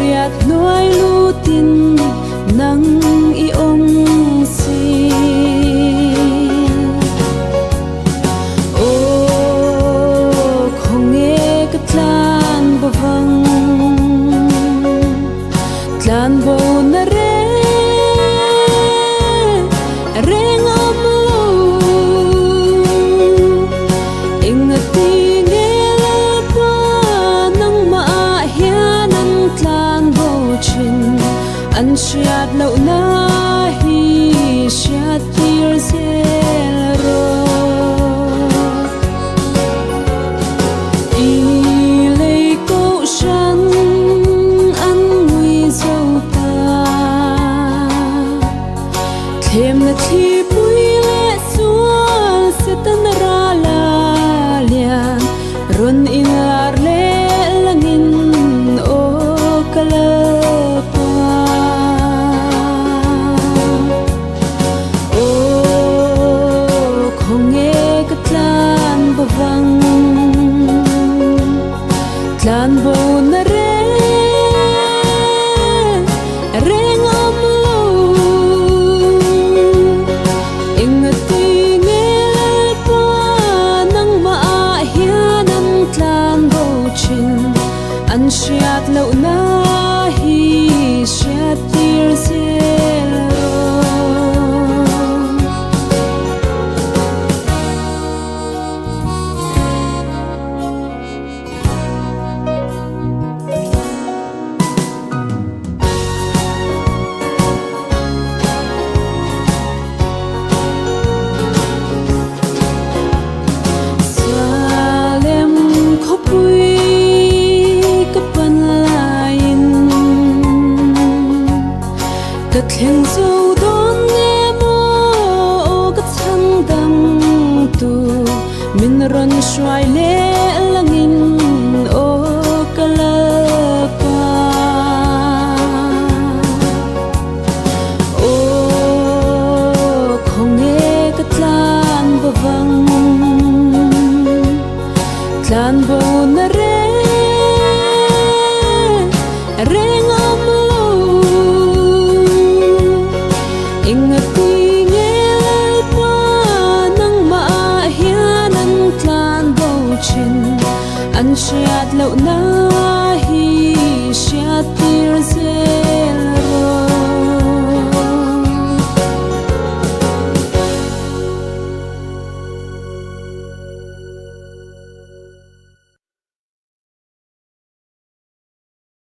riat nuai lutin nang iom si o khong e katlan bawang tlan bo na re rengam lo ingati ngel pa nang maahianan tlan bo chin an siat lo na hi siat tir zel ro i lei ko shan an ngui zo ta thêm là thi bui lệ sual se tan ra la lian ron ingar le langin o kalapa o khong e katlan bawang tlan bo na re rengam lo ingati ngel pa nang maahianan tlan bo chin an siat lo na hi siat tir zel ro Salem khopui kapan lain kathleng zo don nge mo kathang dam tu min ron shwai le langin o kalapa o khong e katlan bawang tlan bo na re rengam lo ingati ngel pa nang maahianan tlan bo chin an siat lo na hi siat tir zel